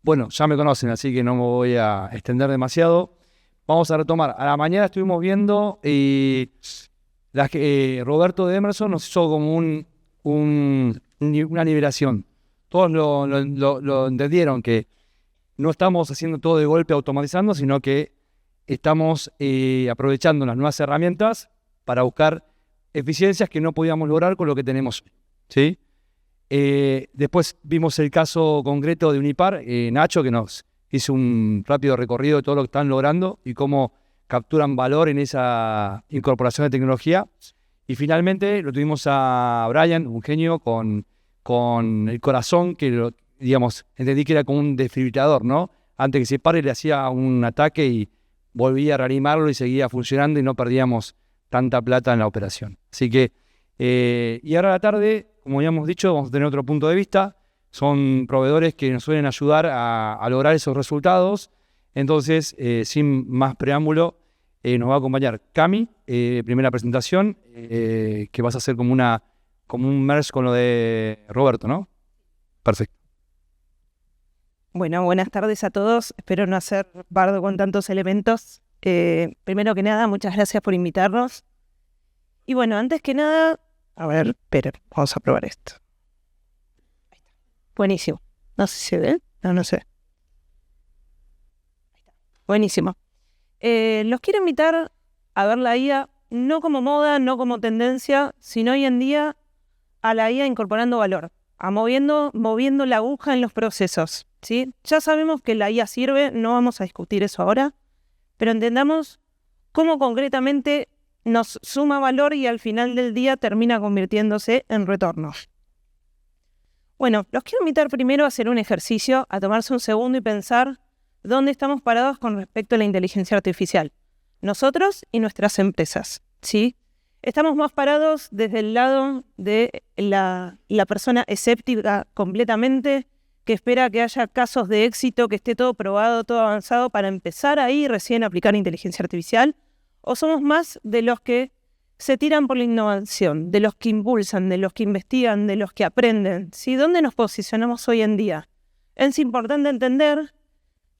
Bueno, ya me conocen, así que no me voy a extender demasiado. Vamos a retomar. A la mañana estuvimos viendo Roberto de Emerson nos hizo como una nivelación. Todos lo entendieron, que no estamos haciendo todo de golpe automatizando, sino que estamos aprovechando las nuevas herramientas para buscar eficiencias que no podíamos lograr con lo que tenemos, ¿sí? Después vimos el caso concreto de Unipar, Nacho, que nos hizo un rápido recorrido de todo lo que están logrando y cómo capturan valor en esa incorporación de tecnología. Y finalmente lo tuvimos a Brian, un genio con el corazón, que digamos, entendí que era como un desfibrilador, ¿no? Antes que se pare le hacía un ataque y volvía a reanimarlo y seguía funcionando y no perdíamos tanta plata en la operación. Así que, y ahora a la tarde, como habíamos dicho, vamos a tener otro punto de vista. Son proveedores que nos suelen ayudar a lograr esos resultados. Entonces, sin más preámbulo, nos va a acompañar Cami, primera presentación, que vas a hacer como un merge con lo de Roberto, ¿no? Perfecto. Bueno, buenas tardes a todos. Espero no hacer bardo con tantos elementos. Primero que nada, muchas gracias por invitarnos. Y bueno, antes que nada, a ver, esperen, vamos a probar esto. Ahí está. Buenísimo. No sé si se ve. No sé. Ahí está. Buenísimo. Los quiero invitar a ver la IA no como moda, no como tendencia, sino hoy en día a la IA incorporando valor, a moviendo la aguja en los procesos, ¿sí? Ya sabemos que la IA sirve, no vamos a discutir eso ahora, pero entendamos cómo concretamente nos suma valor y al final del día termina convirtiéndose en retorno. Bueno, los quiero invitar primero a hacer un ejercicio, a tomarse un segundo y pensar dónde estamos parados con respecto a la inteligencia artificial. Nosotros y nuestras empresas, ¿sí? Estamos más parados desde el lado de la persona escéptica completamente, que espera que haya casos de éxito, que esté todo probado, todo avanzado, para empezar ahí recién a aplicar inteligencia artificial, o somos más de los que se tiran por la innovación, de los que impulsan, de los que investigan, de los que aprenden, ¿sí? ¿Dónde nos posicionamos hoy en día? Es importante entender,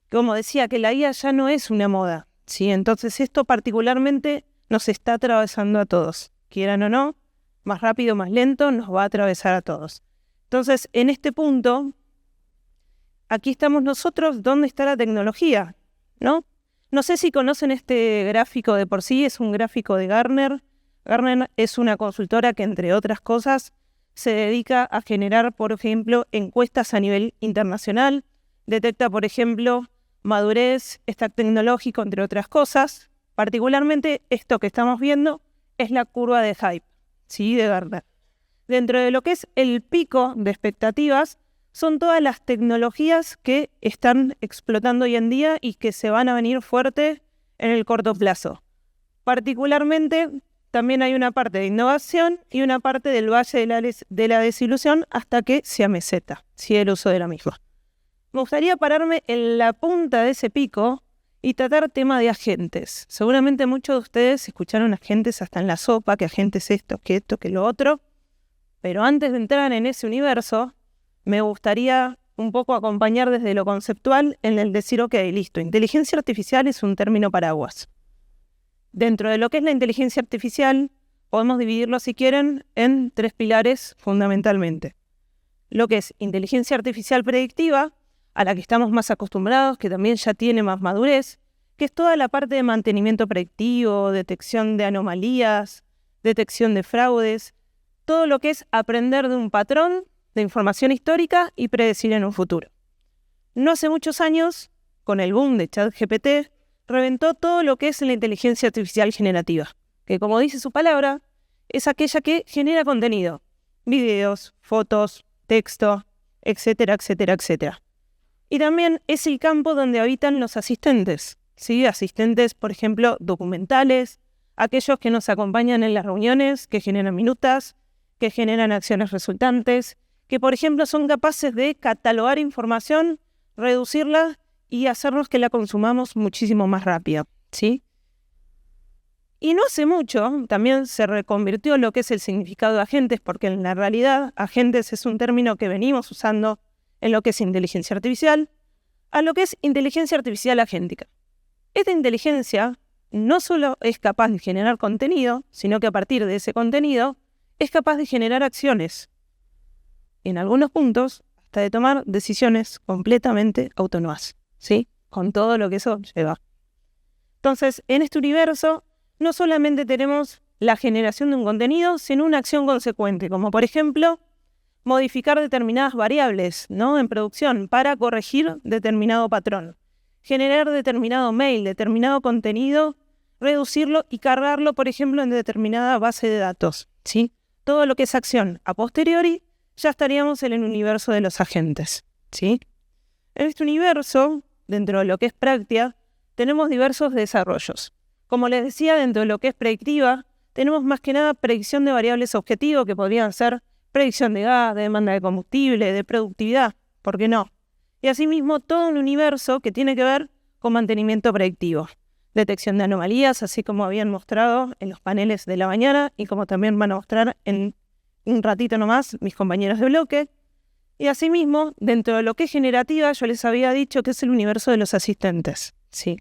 como decía, que la IA ya no es una moda, ¿sí? Entonces esto particularmente nos está atravesando a todos, quieran o no, más rápido, más lento, nos va a atravesar a todos. Entonces, en este punto, aquí estamos nosotros, ¿dónde está la tecnología? ¿No? No sé si conocen este gráfico de por sí, es un gráfico de Gartner. Gartner es una consultora que, entre otras cosas, se dedica a generar, por ejemplo, encuestas a nivel internacional, detecta, por ejemplo, madurez, stack tecnológico, entre otras cosas. Particularmente, esto que estamos viendo es la curva de hype, ¿sí? De Gartner. Dentro de lo que es el pico de expectativas, son todas las tecnologías que están explotando hoy en día y que se van a venir fuerte en el corto plazo. Particularmente, también hay una parte de innovación y una parte del valle de la desilusión hasta que se ameseta, ¿sí? El uso de la misma. Me gustaría pararme en la punta de ese pico y tratar tema de agentes. Seguramente muchos de ustedes escucharon agentes hasta en la sopa, que agentes esto, que lo otro. Pero antes de entrar en ese universo, me gustaría un poco acompañar desde lo conceptual en el decir, ok, listo, inteligencia artificial es un término paraguas. Dentro de lo que es la inteligencia artificial, podemos dividirlo, si quieren, en 3 pilares fundamentalmente. Lo que es inteligencia artificial predictiva, a la que estamos más acostumbrados, que también ya tiene más madurez, que es toda la parte de mantenimiento predictivo, detección de anomalías, detección de fraudes, todo lo que es aprender de un patrón de información histórica y predecir en un futuro. No hace muchos años, con el boom de ChatGPT, reventó todo lo que es la inteligencia artificial generativa, que, como dice su palabra, es aquella que genera contenido, videos, fotos, texto, etcétera, etcétera, etcétera. Y también es el campo donde habitan los asistentes, ¿sí? Asistentes, por ejemplo, documentales, aquellos que nos acompañan en las reuniones, que generan minutas, que generan acciones resultantes, que, por ejemplo, son capaces de catalogar información, reducirla y hacernos que la consumamos muchísimo más rápido, ¿sí? Y no hace mucho también se reconvirtió lo que es el significado de agentes, porque en la realidad agentes es un término que venimos usando en lo que es inteligencia artificial. a lo que es inteligencia artificial agéntica. Esta inteligencia no solo es capaz de generar contenido, sino que a partir de ese contenido es capaz de generar acciones. En algunos puntos, hasta de tomar decisiones completamente autónomas, ¿sí? Con todo lo que eso lleva. Entonces, en este universo, no solamente tenemos la generación de un contenido, sino una acción consecuente, como por ejemplo, modificar determinadas variables, ¿no?, en producción para corregir determinado patrón, generar determinado mail, determinado contenido, reducirlo y cargarlo, por ejemplo, en determinada base de datos, ¿sí? Todo lo que es acción a posteriori, ya estaríamos en el universo de los agentes, ¿sí? En este universo, dentro de lo que es práctica, tenemos diversos desarrollos. Como les decía, dentro de lo que es predictiva, tenemos más que nada predicción de variables objetivo, que podrían ser predicción de gas, de demanda de combustible, de productividad, ¿por qué no? Y asimismo, todo un universo que tiene que ver con mantenimiento predictivo, detección de anomalías, así como habían mostrado en los paneles de la mañana y como también van a mostrar en un ratito nomás mis compañeros de bloque. Y asimismo, dentro de lo que es generativa, yo les había dicho que es el universo de los asistentes, ¿sí?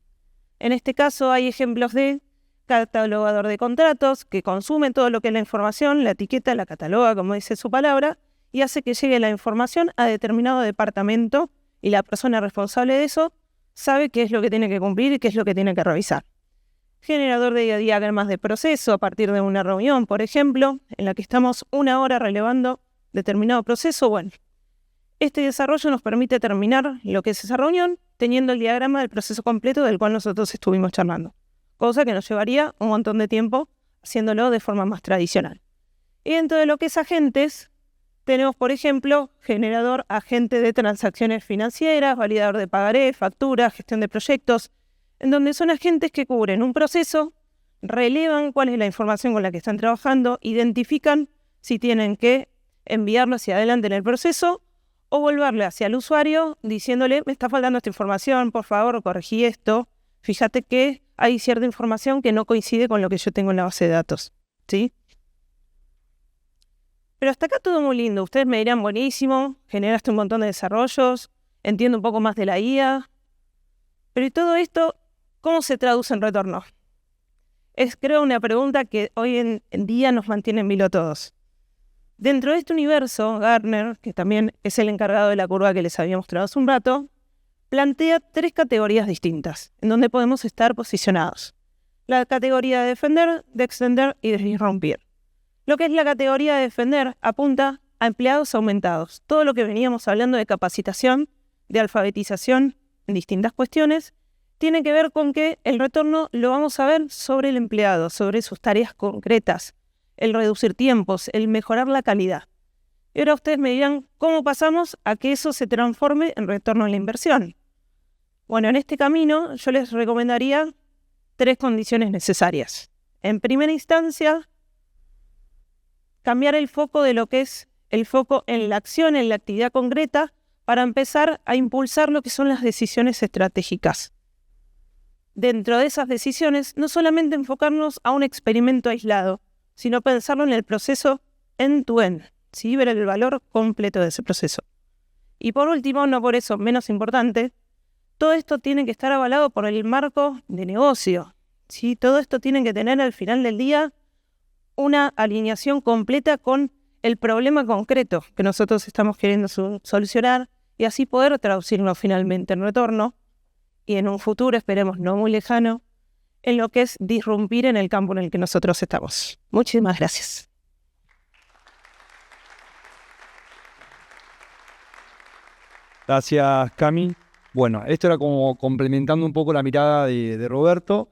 En este caso hay ejemplos de catalogador de contratos que consume todo lo que es la información, la etiqueta, la cataloga, como dice su palabra, y hace que llegue la información a determinado departamento y la persona responsable de eso sabe qué es lo que tiene que cumplir y qué es lo que tiene que revisar. Generador de diagramas de proceso a partir de una reunión, por ejemplo, en la que estamos una hora relevando determinado proceso. Bueno, este desarrollo nos permite terminar lo que es esa reunión teniendo el diagrama del proceso completo del cual nosotros estuvimos charlando, cosa que nos llevaría un montón de tiempo haciéndolo de forma más tradicional. Y dentro de lo que es agentes, tenemos, por ejemplo, generador agente de transacciones financieras, validador de pagaré, factura, gestión de proyectos, en donde son agentes que cubren un proceso, relevan cuál es la información con la que están trabajando, identifican si tienen que enviarlo hacia adelante en el proceso o volverle hacia el usuario diciéndole, me está faltando esta información, por favor, corregí esto, fíjate que hay cierta información que no coincide con lo que yo tengo en la base de datos, ¿sí? Pero hasta acá todo muy lindo. Ustedes me dirán, buenísimo, generaste un montón de desarrollos, entiendo un poco más de la IA. Pero ¿y todo esto cómo se traduce en retorno? Es, creo, una pregunta que hoy en día nos mantiene en vilo a todos. Dentro de este universo, Gartner, que también es el encargado de la curva que les había mostrado hace un rato, plantea 3 categorías distintas, en donde podemos estar posicionados. La categoría de defender, de extender y de disrumpir. Lo que es la categoría de defender apunta a empleados aumentados. Todo lo que veníamos hablando de capacitación, de alfabetización en distintas cuestiones, tiene que ver con que el retorno lo vamos a ver sobre el empleado, sobre sus tareas concretas, el reducir tiempos, el mejorar la calidad. Y ahora ustedes me dirán, ¿cómo pasamos a que eso se transforme en retorno en la inversión? Bueno, en este camino yo les recomendaría 3 condiciones necesarias. En primera instancia, cambiar el foco de lo que es el foco en la acción, en la actividad concreta, para empezar a impulsar lo que son las decisiones estratégicas. Dentro de esas decisiones, no solamente enfocarnos a un experimento aislado, sino pensarlo en el proceso end-to-end, ¿sí? Ver el valor completo de ese proceso. Y por último, no por eso menos importante, todo esto tiene que estar avalado por el marco de negocio, ¿sí? Todo esto tiene que tener al final del día una alineación completa con el problema concreto que nosotros estamos queriendo solucionar y así poder traducirlo finalmente en retorno y en un futuro, esperemos no muy lejano, en lo que es disrumpir en el campo en el que nosotros estamos. Muchísimas gracias. Gracias, Cami. Bueno, esto era como complementando un poco la mirada de Roberto.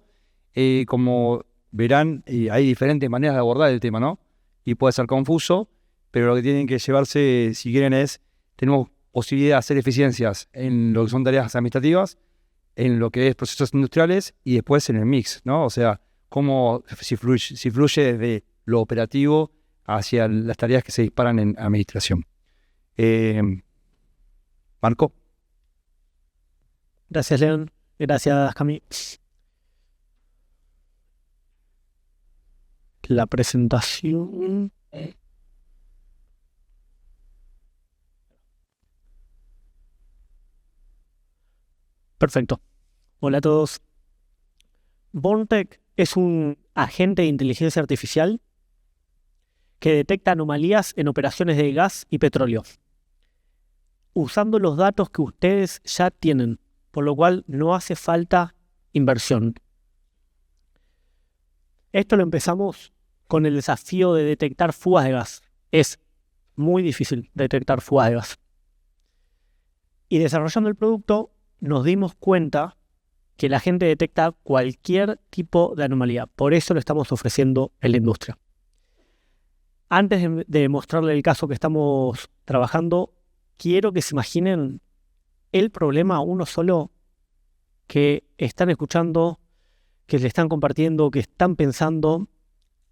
Como verán, hay diferentes maneras de abordar el tema, ¿no? Y puede ser confuso, pero lo que tienen que llevarse, si quieren, tenemos posibilidad de hacer eficiencias en lo que son tareas administrativas, en lo que es procesos industriales y después en el mix, ¿no? O sea, si fluye desde lo operativo hacia las tareas que se disparan en administración. Marco. Gracias, León. Gracias, Cami. La presentación. Perfecto. Hola a todos. BORN-TEC es un agente de inteligencia artificial que detecta anomalías en operaciones de gas y petróleo, usando los datos que ustedes ya tienen, por lo cual no hace falta inversión. Esto lo empezamos con el desafío de detectar fugas de gas. Es muy difícil detectar fugas de gas. Y desarrollando el producto nos dimos cuenta que la gente detecta cualquier tipo de anomalía. Por eso lo estamos ofreciendo en la industria. Antes de mostrarle el caso que estamos trabajando, quiero que se imaginen el problema uno solo que están escuchando, que le están compartiendo, que están pensando,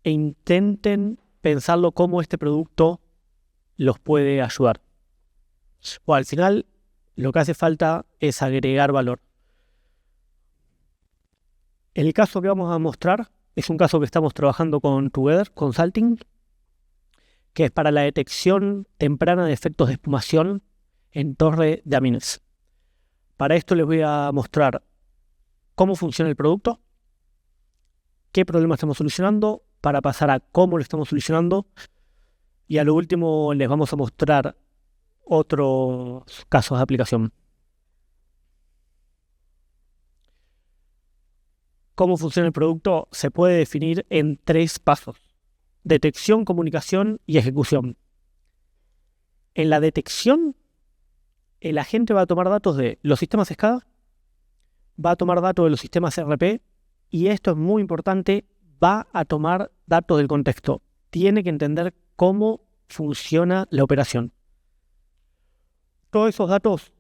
e intenten pensarlo cómo este producto los puede ayudar. O al final, lo que hace falta es agregar valor. El caso que vamos a mostrar es un caso que estamos trabajando con Together Consulting, que es para la detección temprana de efectos de espumación en torre de amines. Para esto les voy a mostrar cómo funciona el producto, qué problema estamos solucionando, para pasar a cómo lo estamos solucionando, y a lo último les vamos a mostrar otros casos de aplicación. Cómo funciona el producto se puede definir en 3 pasos: detección, comunicación y ejecución. En la detección, el agente va a tomar datos de los sistemas SCADA, va a tomar datos de los sistemas ERP, y esto es muy importante, va a tomar datos del contexto. Tiene que entender cómo funciona la operación. Todos esos datos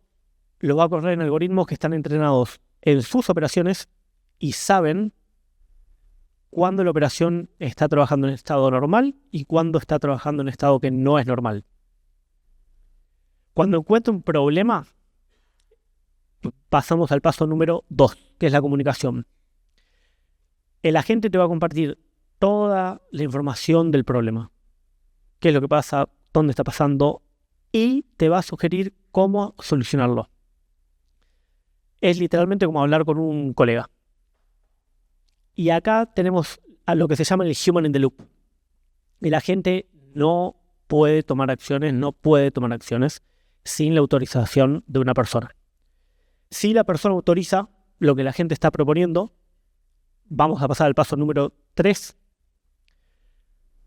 los va a correr en algoritmos que están entrenados en sus operaciones y saben cuándo la operación está trabajando en estado normal y cuándo está trabajando en estado que no es normal. Cuando encuentra un problema, pasamos al paso número 2, que es la comunicación. El agente te va a compartir toda la información del problema. Qué es lo que pasa, dónde está pasando, y te va a sugerir cómo solucionarlo. Es literalmente como hablar con un colega. Y acá tenemos a lo que se llama el human in the loop. El agente no puede tomar acciones sin la autorización de una persona. Si la persona autoriza lo que la gente está proponiendo, vamos a pasar al paso número 3,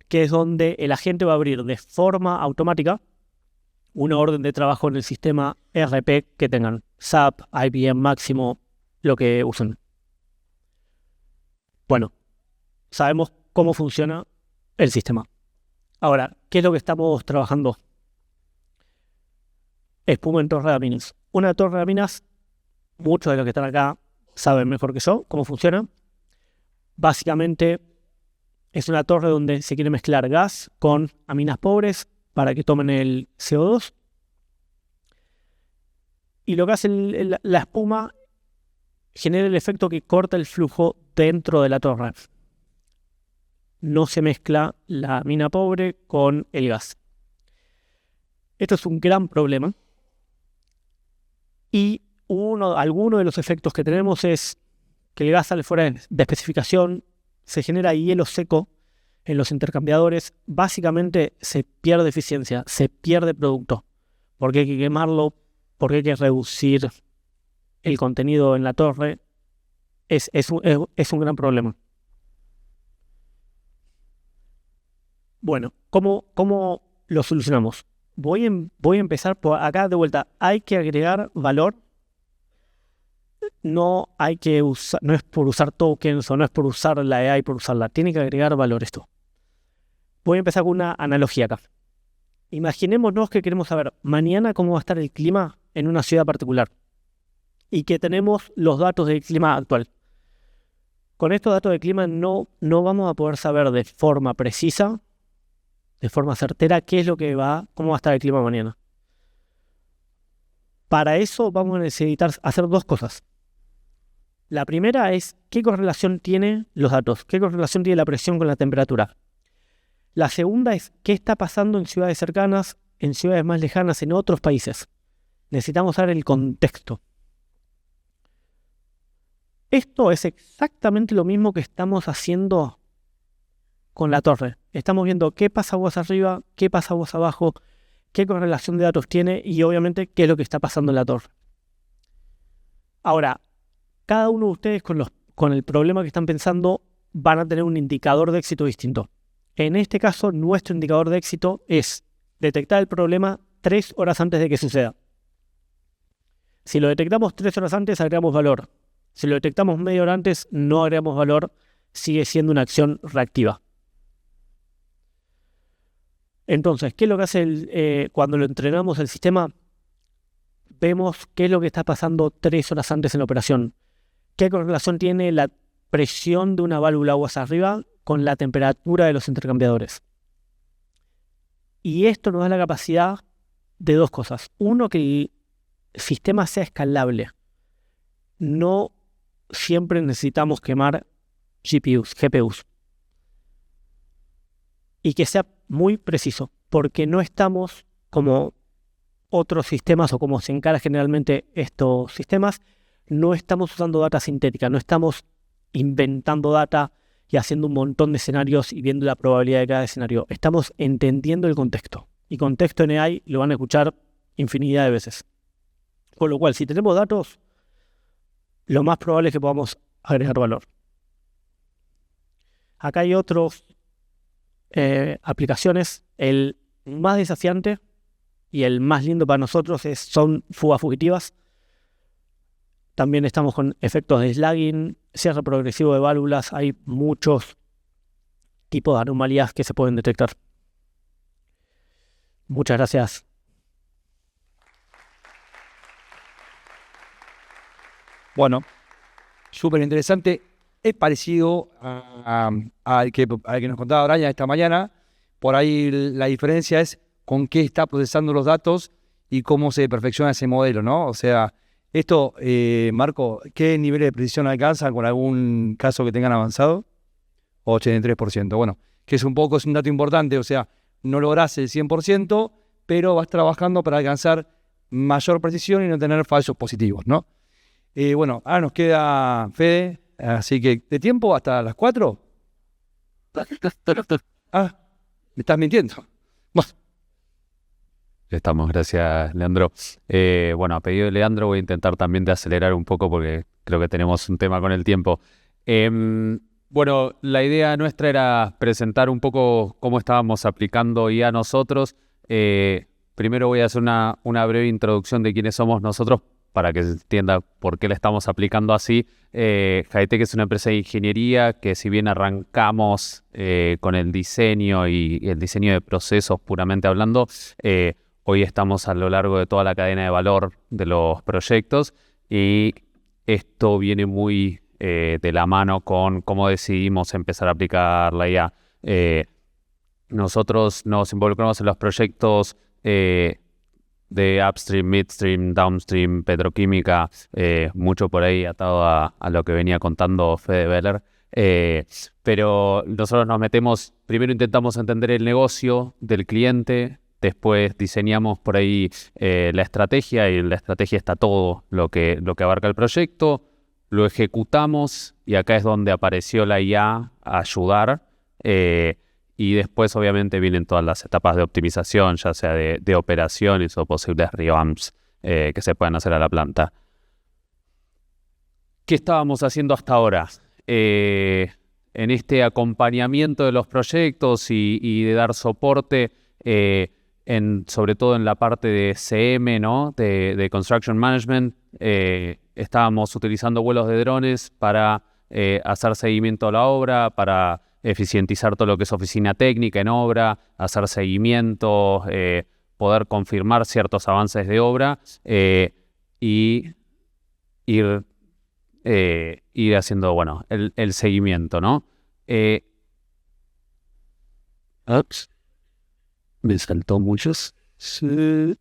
que es donde el agente va a abrir de forma automática una orden de trabajo en el sistema ERP que tengan, SAP, IBM, Máximo, lo que usen. Bueno, sabemos cómo funciona el sistema. Ahora, ¿qué es lo que estamos trabajando? Espuma en torre de aminas. Una torre de aminas, muchos de los que están acá saben mejor que yo cómo funciona. Básicamente es una torre donde se quiere mezclar gas con aminas pobres para que tomen el CO2. Y lo que hace la espuma genera el efecto que corta el flujo dentro de la torre. No se mezcla la amina pobre con el gas. Esto es un gran problema. Y alguno de los efectos que tenemos es que el gas sale fuera de especificación, se genera hielo seco en los intercambiadores, básicamente se pierde eficiencia, se pierde producto, porque hay que quemarlo, porque hay que reducir el contenido en la torre. Es un gran problema. Bueno, ¿cómo lo solucionamos? Voy a empezar por acá de vuelta. Hay que agregar valor. No es por usar tokens o no es por usar la AI por usarla. Tiene que agregar valor esto. Voy a empezar con una analogía acá. Imaginémonos que queremos saber mañana cómo va a estar el clima en una ciudad particular y que tenemos los datos del clima actual. Con estos datos del clima no vamos a poder saber de forma precisa, de forma certera, cómo va a estar el clima mañana. Para eso vamos a necesitar hacer 2 cosas. La primera es qué correlación tienen los datos, qué correlación tiene la presión con la temperatura. La segunda es qué está pasando en ciudades cercanas, en ciudades más lejanas, en otros países. Necesitamos saber el contexto. Esto es exactamente lo mismo que estamos haciendo con la torre. Estamos viendo qué pasa aguas arriba, qué pasa aguas abajo, qué correlación de datos tiene y obviamente qué es lo que está pasando en la torre. Ahora, cada uno de ustedes con el problema que están pensando van a tener un indicador de éxito distinto. En este caso, nuestro indicador de éxito es detectar el problema 3 horas antes de que suceda. Si lo detectamos 3 horas antes, agregamos valor. Si lo detectamos media hora antes, no agregamos valor, sigue siendo una acción reactiva. Entonces, ¿qué es lo que hace cuando lo entrenamos el sistema? Vemos qué es lo que está pasando 3 horas antes en la operación. ¿Qué correlación tiene la presión de una válvula aguas arriba con la temperatura de los intercambiadores? Y esto nos da la capacidad de dos cosas. Uno, que el sistema sea escalable. No siempre necesitamos quemar GPUs. Y que sea muy preciso, porque no estamos como otros sistemas o como se encara generalmente estos sistemas, no estamos usando data sintética, no estamos inventando data y haciendo un montón de escenarios y viendo la probabilidad de cada escenario. Estamos entendiendo el contexto. Y contexto en AI lo van a escuchar infinidad de veces. Con lo cual, si tenemos datos, lo más probable es que podamos agregar valor. Acá hay otras aplicaciones. El más desafiante y el más lindo para nosotros son fugas fugitivas. También estamos con efectos de slugging, cierre progresivo de válvulas. Hay muchos tipos de anomalías que se pueden detectar. Muchas gracias. Bueno, súper interesante. Es parecido al que nos contaba Brian esta mañana. Por ahí la diferencia es con qué está procesando los datos y cómo se perfecciona ese modelo, ¿no? O sea, esto, Marco, ¿qué nivel de precisión alcanzan con algún caso que tengan avanzado? 83%. Bueno, que es un dato importante, o sea, no lográs el 100%, pero vas trabajando para alcanzar mayor precisión y no tener falsos positivos, ¿no? Bueno, ahora nos queda Fede, así que de tiempo hasta las 4. Ah, me estás mintiendo. Bueno. Estamos, gracias Leandro. Bueno, a pedido de Leandro voy a intentar también de acelerar un poco porque creo que tenemos un tema con el tiempo. Bueno, la idea nuestra era presentar un poco cómo estábamos aplicando IA nosotros. Primero voy a hacer una breve introducción de quiénes somos nosotros para que se entienda por qué la estamos aplicando así. Hightech es una empresa de ingeniería que, si bien arrancamos con el diseño y el diseño de procesos puramente hablando, hoy estamos a lo largo de toda la cadena de valor de los proyectos, y esto viene muy de la mano con cómo decidimos empezar a aplicar la IA. Nosotros nos involucramos en los proyectos de upstream, midstream, downstream, petroquímica, mucho por ahí atado a lo que venía contando Fede Beller. Pero nosotros nos metemos, primero intentamos entender el negocio del cliente, después diseñamos por ahí la estrategia, y en la estrategia está todo lo que abarca el proyecto, lo ejecutamos, y acá es donde apareció la IA a ayudar. Y después obviamente vienen todas las etapas de optimización, ya sea de operaciones o posibles revamps que se puedan hacer a la planta. ¿Qué estábamos haciendo hasta ahora? En este acompañamiento de los proyectos y de dar soporte, sobre todo en la parte de CM, ¿no? de Construction Management, estábamos utilizando vuelos de drones para hacer seguimiento a la obra, para eficientizar todo lo que es oficina técnica en obra, hacer seguimiento, poder confirmar ciertos avances de obra y ir haciendo, bueno, el seguimiento, ¿no? Me saltó muchos. Sí.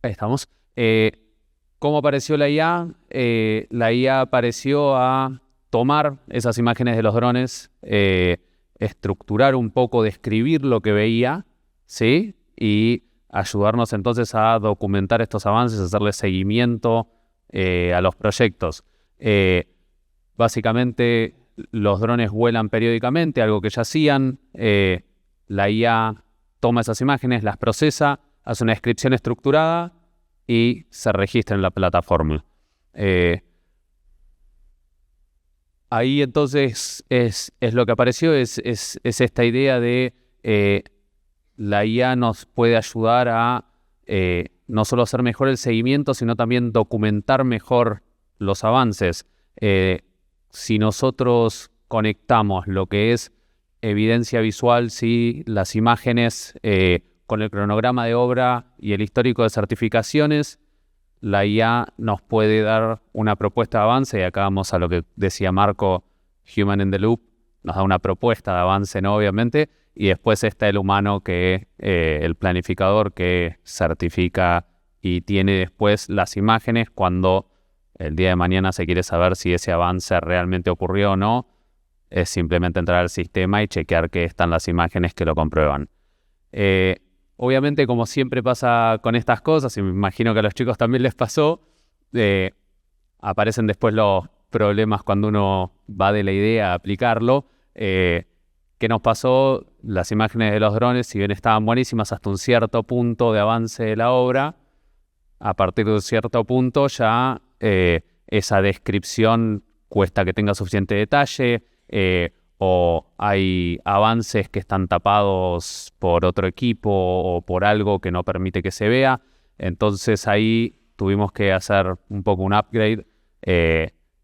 Ahí estamos. ¿Cómo apareció la IA? La IA apareció a tomar esas imágenes de los drones, estructurar un poco, describir lo que veía, ¿sí? Y ayudarnos entonces a documentar estos avances, hacerle seguimiento a los proyectos. básicamente los drones vuelan periódicamente, algo que ya hacían. La IA toma esas imágenes, las procesa, hace una descripción estructurada y se registra en la plataforma. Ahí entonces es lo que apareció, es esta idea de la IA nos puede ayudar a no solo hacer mejor el seguimiento, sino también documentar mejor los avances. Si nosotros conectamos lo que es evidencia visual, ¿sí? Las imágenes con el cronograma de obra y el histórico de certificaciones, la IA nos puede dar una propuesta de avance, y acá vamos a lo que decía Marco, Human in the Loop, nos da una propuesta de avance, ¿no? Obviamente, y después está el humano, que el planificador, que certifica y tiene después las imágenes cuando el día de mañana se quiere saber si ese avance realmente ocurrió o no. Es simplemente entrar al sistema y chequear que están las imágenes que lo comprueban. Obviamente, como siempre pasa con estas cosas, y me imagino que a los chicos también les pasó, aparecen después los problemas cuando uno va de la idea a aplicarlo. ¿Qué nos pasó? Las imágenes de los drones, si bien estaban buenísimas hasta un cierto punto de avance de la obra, a partir de un cierto punto ya esa descripción cuesta que tenga suficiente detalle, o hay avances que están tapados por otro equipo o por algo que no permite que se vea. Entonces ahí tuvimos que hacer un poco un upgrade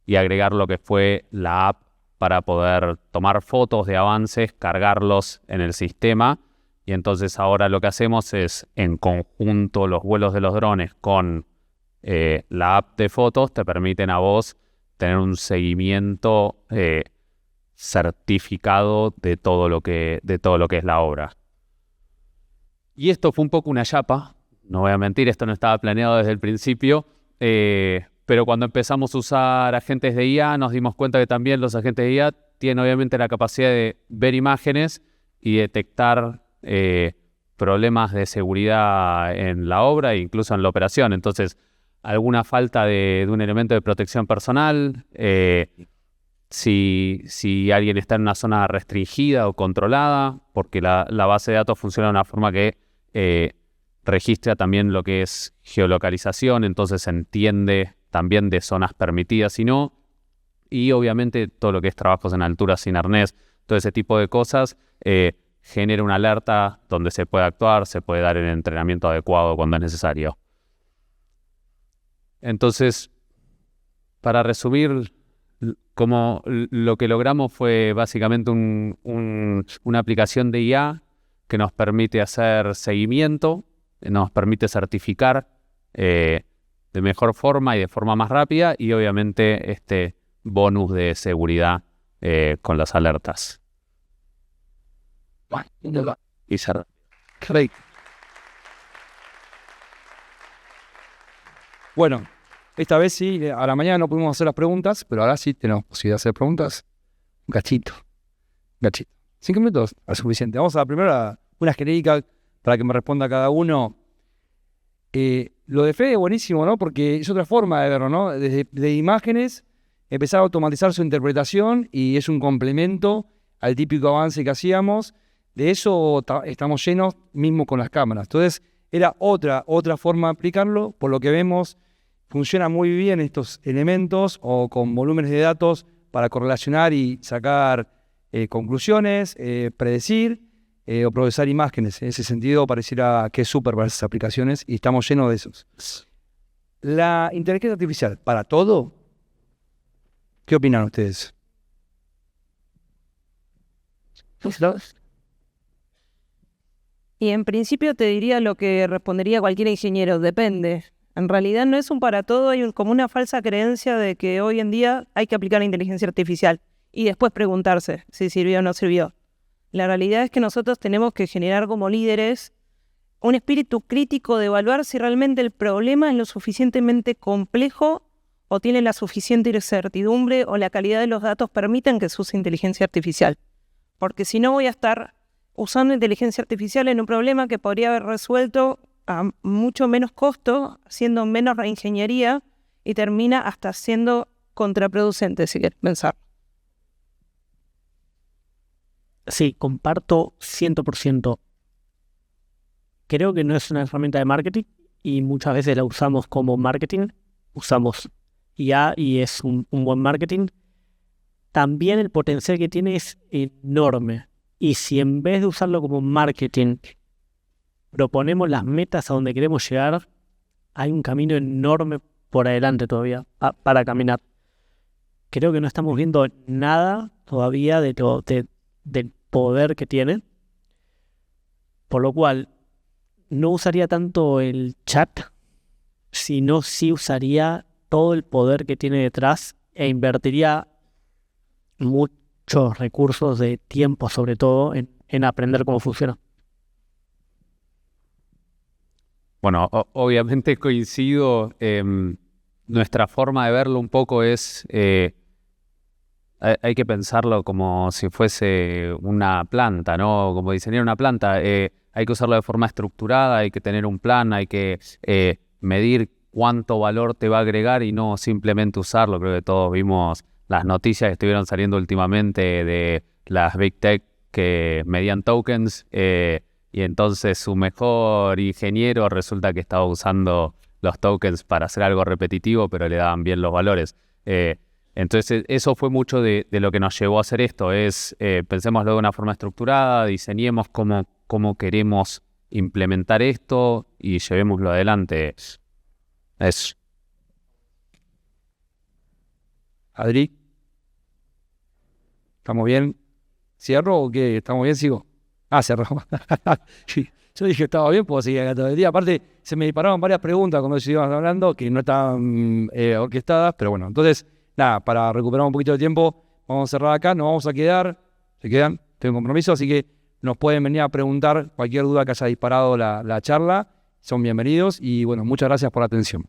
y agregar lo que fue la app para poder tomar fotos de avances, cargarlos en el sistema. Y entonces ahora lo que hacemos es, en conjunto, los vuelos de los drones con la app de fotos te permiten a vos tener un seguimiento certificado de todo lo que es la obra. Y esto fue un poco una chapa, no voy a mentir, esto no estaba planeado desde el principio, pero cuando empezamos a usar agentes de IA nos dimos cuenta que también los agentes de IA tienen obviamente la capacidad de ver imágenes y detectar problemas de seguridad en la obra e incluso en la operación. Entonces, alguna falta de un elemento de protección personal, si alguien está en una zona restringida o controlada, porque la base de datos funciona de una forma que registra también lo que es geolocalización, entonces entiende también de zonas permitidas y no, y obviamente todo lo que es trabajos en altura sin arnés, todo ese tipo de cosas, genera una alerta donde se puede actuar, se puede dar el entrenamiento adecuado cuando es necesario. Entonces, para resumir, como lo que logramos fue básicamente una aplicación de IA que nos permite hacer seguimiento, nos permite certificar de mejor forma y de forma más rápida, y obviamente este bonus de seguridad con las alertas. Y cerrar. Bueno, esta vez sí, a la mañana no pudimos hacer las preguntas, pero ahora sí tenemos posibilidad de hacer preguntas. Un cachito. 5 minutos es suficiente. Vamos a primero una genérica para que me responda cada uno. Lo de Fede es buenísimo, ¿no? Porque es otra forma de verlo, ¿no? De imágenes, empezar a automatizar su interpretación, y es un complemento al típico avance que hacíamos. De eso estamos llenos mismo con las cámaras. Entonces, era otra forma de aplicarlo. Por lo que vemos, funciona muy bien estos elementos o con volúmenes de datos para correlacionar y sacar conclusiones, predecir o procesar imágenes. En ese sentido, pareciera que es súper para esas aplicaciones, y estamos llenos de esos. La inteligencia artificial, ¿para todo? ¿Qué opinan ustedes? Y en principio te diría lo que respondería cualquier ingeniero, depende. En realidad no es un para todo, hay como una falsa creencia de que hoy en día hay que aplicar la inteligencia artificial y después preguntarse si sirvió o no sirvió. La realidad es que nosotros tenemos que generar como líderes un espíritu crítico de evaluar si realmente el problema es lo suficientemente complejo o tiene la suficiente incertidumbre o la calidad de los datos permiten que se use inteligencia artificial. Porque si no, voy a estar usando inteligencia artificial en un problema que podría haber resuelto a mucho menos costo, haciendo menos reingeniería, y termina hasta siendo contraproducente, si quieres pensar. Sí, comparto 100%. Creo que no es una herramienta de marketing y muchas veces la usamos como marketing. Usamos IA y es un buen marketing. También el potencial que tiene es enorme. Y si en vez de usarlo como marketing, proponemos las metas a donde queremos llegar, hay un camino enorme por adelante todavía para caminar. Creo que no estamos viendo nada todavía del poder que tiene. Por lo cual, no usaría tanto el chat, sino sí usaría todo el poder que tiene detrás e invertiría muchos recursos de tiempo, sobre todo, en aprender cómo funciona. Bueno, obviamente coincido. Nuestra forma de verlo un poco es, hay que pensarlo como si fuese una planta, ¿no? Como diseñar una planta. Hay que usarlo de forma estructurada, hay que tener un plan, hay que medir cuánto valor te va a agregar y no simplemente usarlo. Creo que todos vimos las noticias que estuvieron saliendo últimamente de las Big Tech que medían tokens y entonces su mejor ingeniero resulta que estaba usando los tokens para hacer algo repetitivo, pero le daban bien los valores. Entonces eso fue mucho de lo que nos llevó a hacer esto. Pensémoslo de una forma estructurada, diseñemos cómo queremos implementar esto y llevémoslo adelante. Eso. Adri, ¿estamos bien? ¿Cierro o qué? ¿Estamos bien? ¿Sigo? Cerró. Sí, yo dije que estaba bien, puedo seguir acá todo el día. Aparte, se me dispararon varias preguntas cuando íbamos hablando que no estaban orquestadas, pero bueno, entonces, nada, para recuperar un poquito de tiempo, vamos a cerrar acá, nos vamos a quedar, se quedan, tengo compromiso, así que nos pueden venir a preguntar cualquier duda que haya disparado la charla, son bienvenidos y bueno, muchas gracias por la atención.